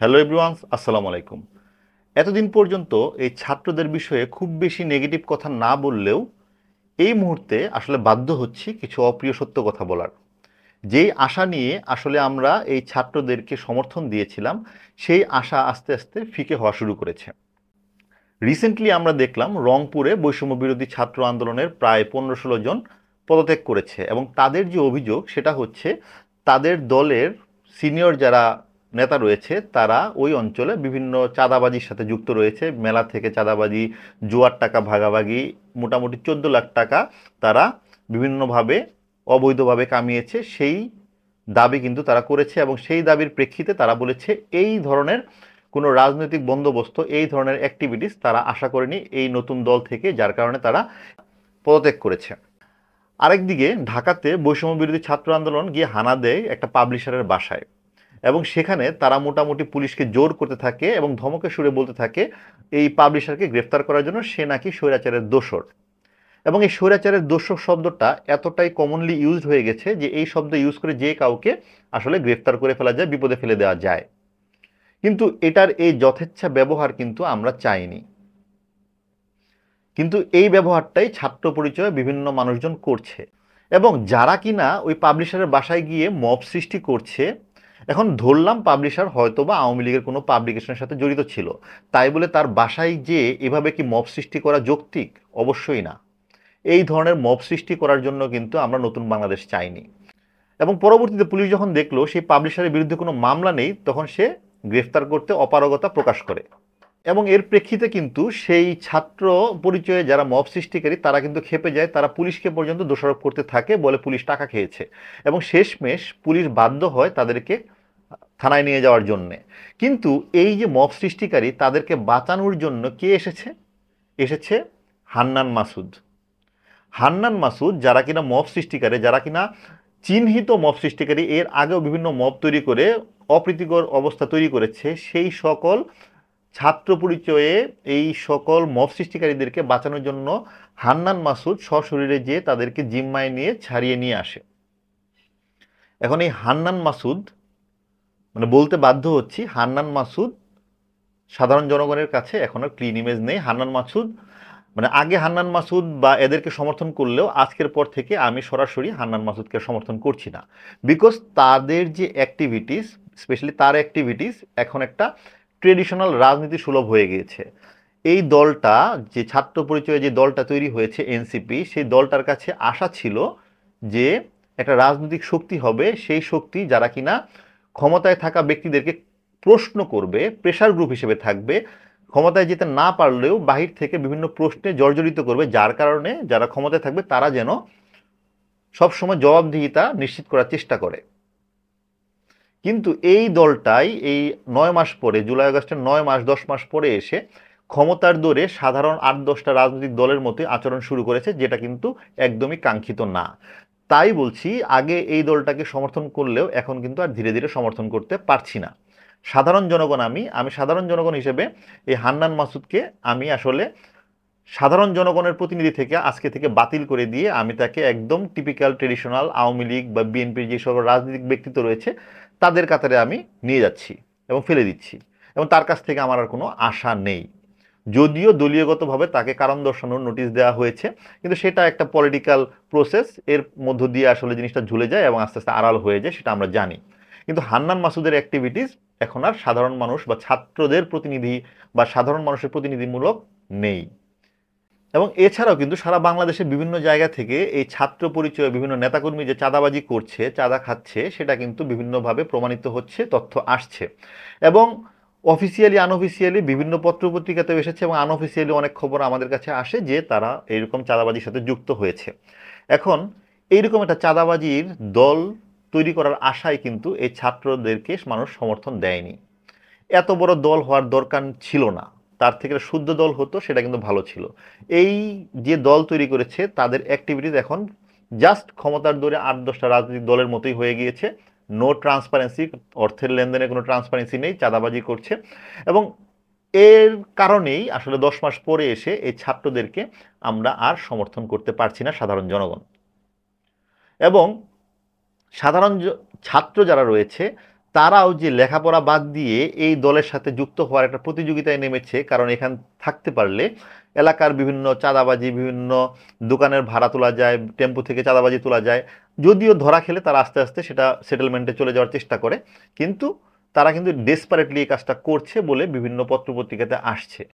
Hello everyone, আসসালামু আলাইকুম। এতদিন পর্যন্ত এই ছাত্রদের বিষয়ে খুব বেশি নেগেটিভ কথা না বললেও এই মুহূর্তে আসলে বাধ্য হচ্ছি কিছু অপ্রিয় সত্য কথা বলার। যেই আশা নিয়ে আসলে আমরা এই ছাত্রদেরকে সমর্থন দিয়েছিলাম, সেই আশা আস্তে আস্তে ফিকে হওয়া শুরু করেছে। রিসেন্টলি আমরা দেখলাম রংপুরে বৈষম্য বিরোধী ছাত্র আন্দোলনের প্রায় 15-16 জন পদত্যাগ করেছে এবং তাদের যে অভিযোগ সেটা হচ্ছে তাদের দলের সিনিয়র যারা নেতা রয়েছে তারা ওই অঞ্চলে বিভিন্ন চাঁদাবাজির সাথে যুক্ত রয়েছে। মেলা থেকে চাঁদাবাজি, জুয়ার টাকা ভাগাভাগি, মোটামুটি 14 লাখ টাকা তারা বিভিন্নভাবে অবৈধভাবে কামিয়েছে, সেই দাবি কিন্তু তারা করেছে এবং সেই দাবির প্রেক্ষিতে তারা বলেছে এই ধরনের কোনো রাজনৈতিক বন্দোবস্ত, এই ধরনের অ্যাক্টিভিটিস তারা আশা করেনি এই নতুন দল থেকে, যার কারণে তারা পদত্যাগ করেছে। আরেকদিকে ঢাকাতে বৈষম্য বিরোধী ছাত্র আন্দোলন গিয়ে হানা দেয় একটা পাবলিশারের বাসায় এবং সেখানে তারা মোটামুটি পুলিশকে জোর করতে থাকে এবং ধমকে সুরে বলতে থাকে এই পাবলিশারকে গ্রেফতার করার জন্য সে নাকি স্বৈরাচারের দোসর। এবং এই স্বৈরাচারের দোসর শব্দটা এতটাই কমনলি ইউজড হয়ে গেছে যে এই শব্দ ইউজ করে যে কাউকে আসলে গ্রেফতার করে ফেলা যায়, বিপদে ফেলে দেওয়া যায়। কিন্তু এটার এই যথেচ্ছা ব্যবহার কিন্তু আমরা চাইনি। কিন্তু এই ব্যবহারটাই ছাত্র পরিচয়ে বিভিন্ন মানুষজন করছে এবং যারা কিনা ওই পাবলিশারের বাসায় গিয়ে মব সৃষ্টি করছে, এখন ধরলাম পাবলিশার হয়তোবা আওয়ামী লীগের কোনো পাবলিকেশনের সাথে জড়িত ছিল, তাই বলে তার বাসায় যে এভাবে কি মব সৃষ্টি করা যৌক্তিক? অবশ্যই না। এই ধরনের মব সৃষ্টি করার জন্য কিন্তু আমরা নতুন বাংলাদেশ চাইনি। এবং পরবর্তীতে পুলিশ যখন দেখলো সেই পাবলিশারের বিরুদ্ধে কোনো মামলা নেই, তখন সে গ্রেফতার করতে অপারগতা প্রকাশ করে এবং এর প্রেক্ষিতে কিন্তু সেই ছাত্র পরিচয়ে যারা মব সৃষ্টিকারী তারা কিন্তু ক্ষেপে যায়, তারা পুলিশকে পর্যন্ত দোষারোপ করতে থাকে, বলে পুলিশ টাকা খেয়েছে এবং শেষমেশ পুলিশ বাধ্য হয় তাদেরকে থানায় নিয়ে যাওয়ার জন্যে। কিন্তু এই যে মব সৃষ্টিকারী তাদেরকে বাঁচানোর জন্য কে এসেছে? এসেছে হান্নান মাসুদ। হান্নান মাসুদ যারা কিনা মব সৃষ্টিকারী, যারা কিনা চিহ্নিত মব সৃষ্টিকারী, এর আগেও বিভিন্ন মব তৈরি করে অপ্রীতিকর অবস্থা তৈরি করেছে, সেই সকল ছাত্র পরিচয়ে এই সকল মব সৃষ্টিকারীদেরকে বাঁচানোর জন্য হান্নান মাসুদ সশরীরে যেয়ে তাদেরকে জিম্মায় নিয়ে ছাড়িয়ে নিয়ে আসে। এখন এই হান্নান মাসুদ, মানে বলতে বাধ্য হচ্ছি, হান্নান মাসুদ সাধারণ জনগণের কাছে এখন আর ক্লিন ইমেজ নেই। হান্নান মাসুদ, মানে আগে হান্নান মাসুদ বা এদেরকে সমর্থন করলেও আজকের পর থেকে আমি সরাসরি হান্নান মাসুদকে সমর্থন করছি না। বিকজ তাদের যে অ্যাক্টিভিটিস, স্পেশালি তার অ্যাক্টিভিটিস এখন একটা ট্রেডিশনাল রাজনীতি সুলভ হয়ে গিয়েছে। এই দলটা, যে ছাত্র পরিচয়ে যে দলটা তৈরি হয়েছে এনসিপি, সেই দলটার কাছে আশা ছিল যে একটা রাজনৈতিক শক্তি হবে, সেই শক্তি যারা কিনা ক্ষমতায় থাকা ব্যক্তিদেরকে প্রশ্ন করবে, প্রেশার গ্রুপ হিসেবে থাকবে, ক্ষমতায় যেতে না পারলেও বাহির থেকে বিভিন্ন প্রশ্নে জর্জরিত করবে, যার কারণে যারা ক্ষমতায় থাকবে তারা যেন সবসময় জবাবদিহিতা নিশ্চিত করার চেষ্টা করে। কিন্তু এই দলটাই এই 9 মাস পরে, জুলাই আগস্টের 9 মাস 10 মাস পরে এসে ক্ষমতার দৌড়ে সাধারণ 8-10টা রাজনৈতিক দলের মতোই আচরণ শুরু করেছে, যেটা কিন্তু একদমই কাঙ্ক্ষিত না। তাই বলছি, আগে এই দলটাকে সমর্থন করলেও এখন কিন্তু আর ধীরে ধীরে সমর্থন করতে পারছি না। সাধারণ জনগণ, আমি সাধারণ জনগণ হিসেবে এই হান্নান মাসুদকে আমি আসলে সাধারণ জনগণের প্রতিনিধি থেকে আজকে থেকে বাতিল করে দিয়ে আমি তাকে একদম টিপিক্যাল ট্রেডিশনাল আওয়ামী লীগ বা বিএনপির যে সকল রাজনৈতিক ব্যক্তিত্ব রয়েছে তাদের কাতারে আমি নিয়ে যাচ্ছি এবং ফেলে দিচ্ছি এবং তার কাছ থেকে আমার আর কোনো আশা নেই। যদিও দলীয়গতভাবে তাকে কারণ দর্শানোর নোটিশ দেওয়া হয়েছে, কিন্তু সেটা একটা পলিটিক্যাল প্রসেস, এর মধ্য দিয়ে আসলে জিনিসটা ঝুলে যায় এবং আস্তে আস্তে আড়াল হয়ে যায়, সেটা আমরা জানি। কিন্তু হান্নান মাসুদের অ্যাক্টিভিটিস এখন আর সাধারণ মানুষ বা ছাত্রদের প্রতিনিধি বা সাধারণ মানুষের প্রতিনিধিমূলক নেই। এবং এছাড়াও কিন্তু সারা বাংলাদেশে বিভিন্ন জায়গা থেকে এই ছাত্র পরিচয়ে বিভিন্ন নেতাকর্মী যে চাঁদাবাজি করছে, চাঁদা খাচ্ছে, সেটা কিন্তু বিভিন্নভাবে প্রমাণিত হচ্ছে, তথ্য আসছে এবং অফিসিয়ালি আনঅফিসিয়ালি বিভিন্ন পত্রপত্রিকাতেও এসেছে এবং আনঅফিসিয়ালি অনেক খবর আমাদের কাছে আসে যে তারা এইরকম চাঁদাবাজির সাথে যুক্ত হয়েছে। এখন এইরকম একটা চাঁদাবাজির দল তৈরি করার আশায় কিন্তু এই ছাত্রদেরকে মানুষ সমর্থন দেয়নি। এত বড় দল হওয়ার দরকার ছিল না, তার থেকে শুদ্ধ দল হতো, সেটা কিন্তু ভালো ছিল। এই যে দল তৈরি করেছে তাদের অ্যাক্টিভিটিস এখন জাস্ট ক্ষমতার দৌড়ে 8-10টা রাজনৈতিক দলের মতোই হয়ে গিয়েছে। নো ট্রান্সপারেন্সি, অর্থের লেনদেনে কোনো ট্রান্সপারেন্সি নেই, চাঁদাবাজি করছে এবং এর কারণেই আসলে 10 মাস পরে এসে এই ছাত্রদেরকে আমরা আর সমর্থন করতে পারছি না সাধারণ জনগণ। এবং সাধারণ ছাত্র যারা রয়েছে তারাও যে লেখাপড়া বাদ দিয়ে এই দলের সাথে যুক্ত হওয়ার একটা প্রতিযোগিতায় নেমেছে, কারণ এখান থাকতে পারলে এলাকার বিভিন্ন চাঁদাবাজি, বিভিন্ন দোকানের ভাড়া তোলা যায়, টেম্পো থেকে চাঁদাবাজি তোলা যায়। যদিও ধরা খেলে তারা আস্তে আস্তে সেটা সেটেলমেন্টে চলে যাওয়ার চেষ্টা করে, কিন্তু তারা কিন্তু ডেসপারেটলি এই কাজটা করছে বলে বিভিন্ন পত্রপত্রিকাতে আসছে।